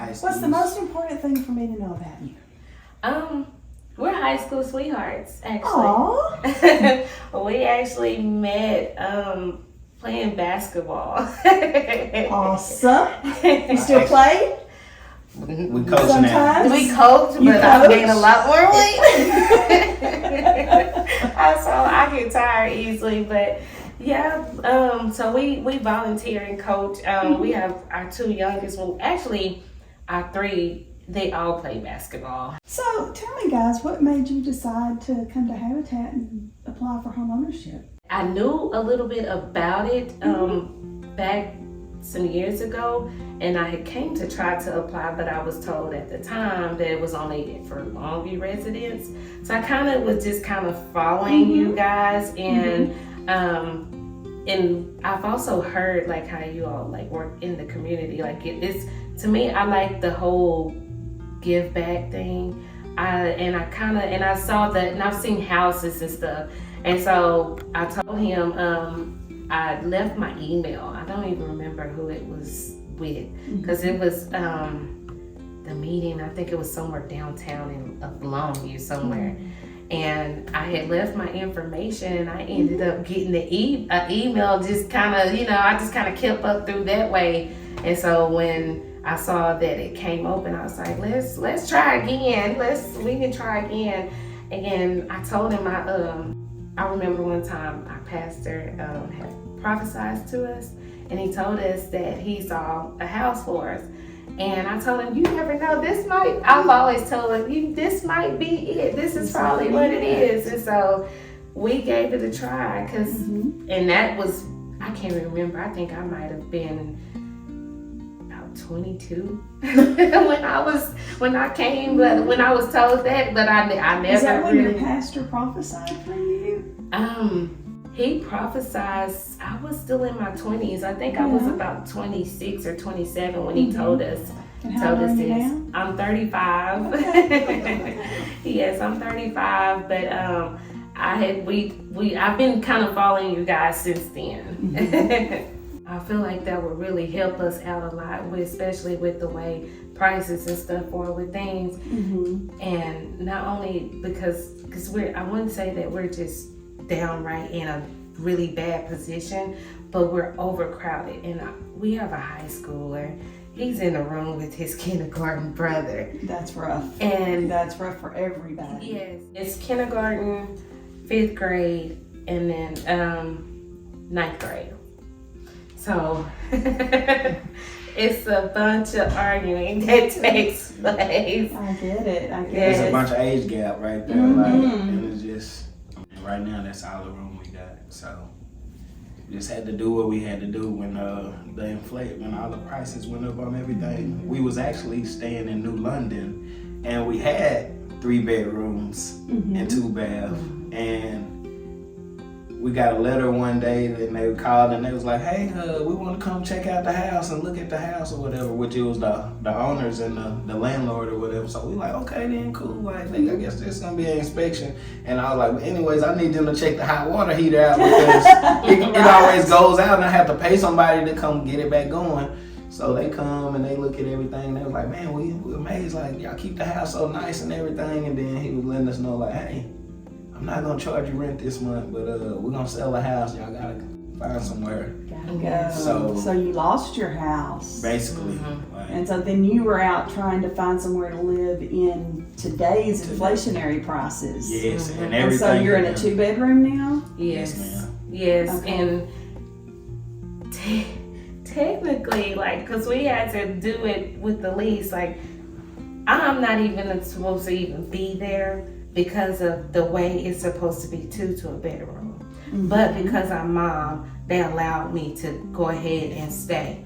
high school. What's the most important thing for me to know about you? We're high school sweethearts, actually. Aww. We actually met playing basketball. Awesome. You still play? We coach now. Sometimes? We coach, but I gain a lot more weight. So I get tired easily, but yeah, so we volunteer and coach. We have our two youngest, well, actually our three, they all play basketball. So tell me, guys, what made you decide to come to Habitat and apply for homeownership? I knew a little bit about it back some years ago, and I had came to try to apply, but I was told at the time that it was only for Longview residents. So I kind of was just kind of following you guys, and I've also heard like how you all like work in the community. Like it's, to me, I like the whole give back thing. I saw that, and I've seen houses and stuff, and so I told him I left my email. I don't even remember who it was with, because it was the meeting, I think it was somewhere downtown in Longview somewhere. And I had left my information, and I ended up getting the email, just kind of, I just kind of kept up through that way. And so when I saw that it came open, I was like, let's try again. We can try again. And I told him, I remember one time our pastor had prophesied to us, and he told us that he saw a house for us. And I told him, you never know, I've always told him, this might be it. This is probably what it is. And so we gave it a try, and that was, I can't remember, I think I might have been about 22 when I came, but when I was told that, but I never. Is that when really, your pastor prophesied for you? He prophesied, I was still in my 20s. I think I was about 26 or 27 when he told us. And how old are you now? I'm 35. Yes, I'm 35, but I've been kind of following you guys since then. I feel like that would really help us out a lot, especially with the way prices and stuff are with things. And not only because I wouldn't say that we're just downright in a really bad position, but we're overcrowded, and we have a high schooler. He's in a room with his kindergarten brother. That's rough. And that's rough for everybody. Yes, it's kindergarten, 5th grade, and then 9th grade. So it's a bunch of arguing that takes place. I get it. There's a bunch of age gap right there, and it's just, right now that's all the room we got. So just had to do what we had to do when when all the prices went up on everything. We was actually staying in New London, and we had 3 bedrooms and 2 baths, and we got a letter one day, and they called and they was like, hey, we want to come check out the house and look at the house or whatever, which it was the owners and the landlord or whatever. So we like, okay then, cool. Like, I guess there's going to be an inspection. And I was like, well, anyways, I need them to check the hot water heater out, because it always goes out, and I have to pay somebody to come get it back going. So they come and they look at everything. They was like, man, we amazed. Like, y'all keep the house so nice and everything. And then he was letting us know, like, hey, I'm not gonna charge you rent this month, but we're gonna sell the house. Y'all gotta find somewhere. Gotta go. So you lost your house. Basically. And so then you were out trying to find somewhere to live in today's inflationary prices. Yes, and And everything. so you're in a 2-bedroom now? Yes, ma'am. yes, Okay. and technically, like, because we had to do it with the lease, like, I'm not even supposed to even be there because of the way it's supposed to be 2 to a bedroom. But because I'm mom, they allowed me to go ahead and stay.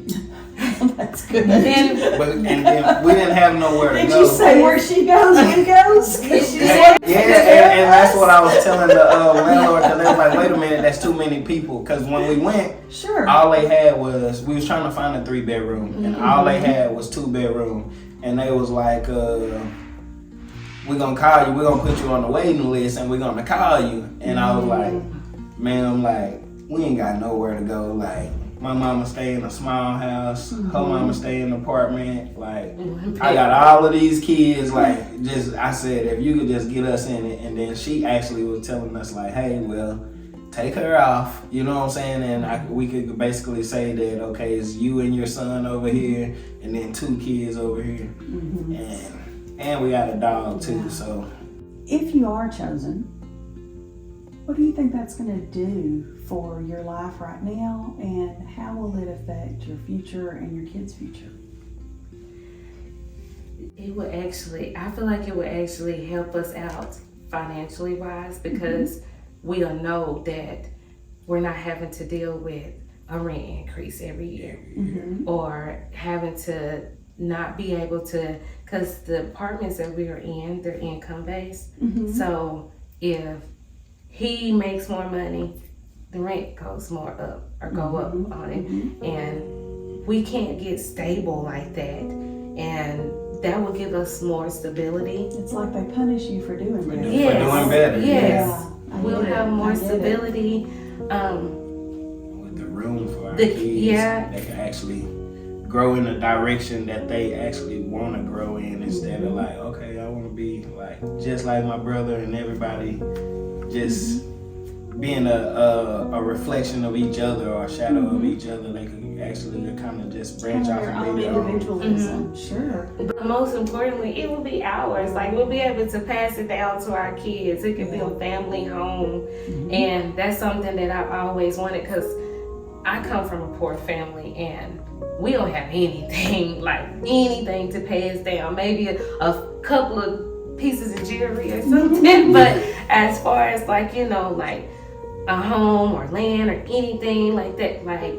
That's good. And then we didn't have nowhere to Did go. you say where she goes, he goes? Yes, and that's what I was telling the landlord, because they was like, wait a minute, that's too many people. Because when we went, all they had was, we was trying to find a 3-bedroom, and all they had was 2-bedroom. And they was like, we're gonna call you, we're gonna put you on the waiting list, and we're gonna call you. And I was like, ma'am, like, we ain't got nowhere to go. Like, my mama stay in a small house, her mama stay in an apartment. Like, Mhm. I got all of these kids. Like, I said, if you could just get us in it. And then she actually was telling us, like, hey, well, take her off. You know what I'm saying? And we could basically say that, okay, it's you and your son over here, and then 2 kids over here, and we got a dog too. So, if you are chosen, what do you think that's going to do for your life right now, and how will it affect your future and your kids' future? It would actually, I feel like it would actually help us out financially wise, because we'll know that we're not having to deal with a rent increase every year, or having to not be able to, because the apartments that we are in, they're income based. So if he makes more money, the rent goes more up or go up on it, and we can't get stable like that, and that will give us more stability. It's like they punish you for doing better. For doing better. Yes. Yeah, We'll have more stability. With the room for our kids, they can actually grow in the direction that they actually want to grow in, instead of like, okay, I want to be like just like my brother and everybody, just being a reflection of each other or a shadow of each other. They can actually kind of just branch off Their and own be their own. individualism. Sure. But most importantly, it will be ours. Like, we'll be able to pass it down to our kids. It could be a family home. And that's something that I've always wanted, because I come from a poor family and we don't have anything, like anything to pass down. Maybe a couple of pieces of jewelry or something. But as far as like, you know, like a home or land or anything like that, like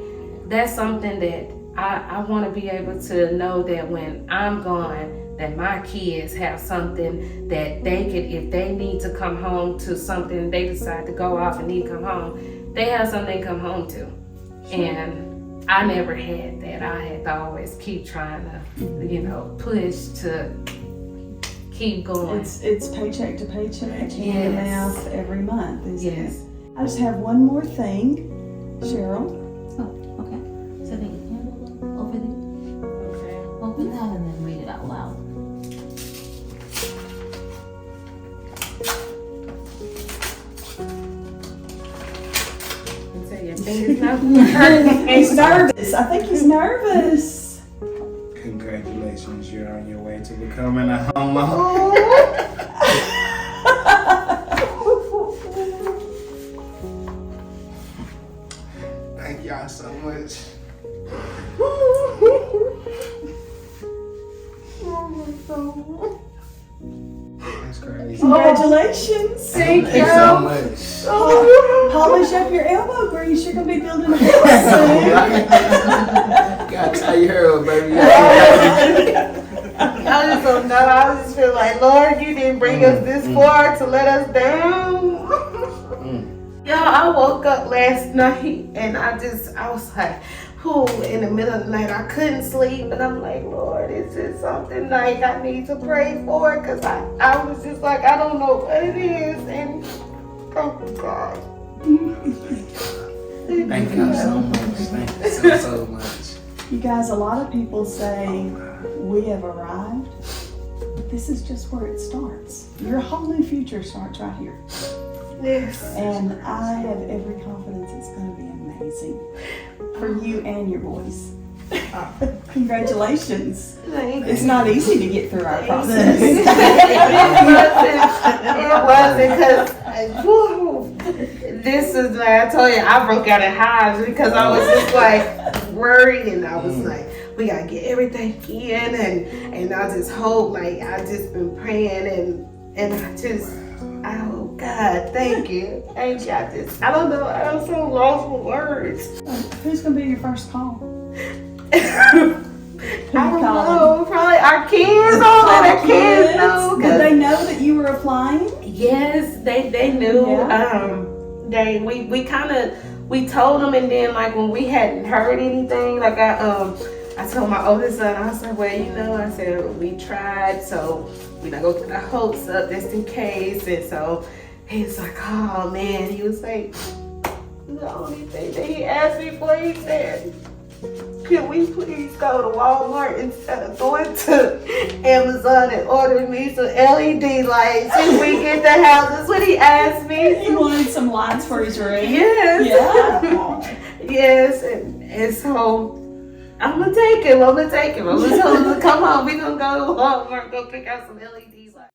that's something that I want to be able to know that when I'm gone, that my kids have something that they could, if they need to come home to something, they decide to go off and need to come home, they have something to come home to. And I never had that. I had to always keep trying to, you know, push to keep going. It's paycheck to paycheck, hand to mouth every month, isn't it? I just have one more thing, Cheryl. Oh, okay. So the envelope over there. Okay. Open that and then read it out loud. So your fingers not hurting. He's nervous. I think he's nervous. Congratulations, you're on your way to becoming a homeowner. Thank y'all so much. That's crazy. Congratulations. Thank you so much. Polish up your elbow grease. You're going to be building a house soon. Gotta tie your hair up, baby. I just don't know. I just feel like, Lord, you didn't bring us this far to let us down. Y'all, I woke up last night and I was like, in the middle of the night, I couldn't sleep. And I'm like, Lord, is this something like I need to pray for? Because I was just like, I don't know what it is. And oh, God. Thank you so much. Thank you so much. You guys, a lot of people say we have arrived. This is just where it starts. Your whole new future starts right here. Yes. And I have every confidence it's going to be amazing for you and your boys. Congratulations. It's not easy to get through our process. It wasn't, because this is like I told you, I broke out in hives because I was just like worried, and I was like, we gotta get everything in, and I just hope, like I just been praying, and I just, oh God, thank you. I don't know, I'm so lost for words. Who's going to be your first call? I don't know, probably our kids. Our kids know. Did they know that you were applying? Yes, they knew. Yeah. We told them, and then like when we hadn't heard anything, like I told my oldest son, I said, well, you know, I said we tried, so we not gonna get our hopes up just in case. And so he was like, oh man, he was like, The only thing that he asked me for, he said, could we please go to Walmart instead of going to Amazon and ordering me some LED lights if we get the house? That's what he asked me. He wanted some lights for his room. Yes. Yeah. Yes, and so I'm gonna take him. I'm gonna tell him to come on. We gonna go to Walmart, go pick out some LED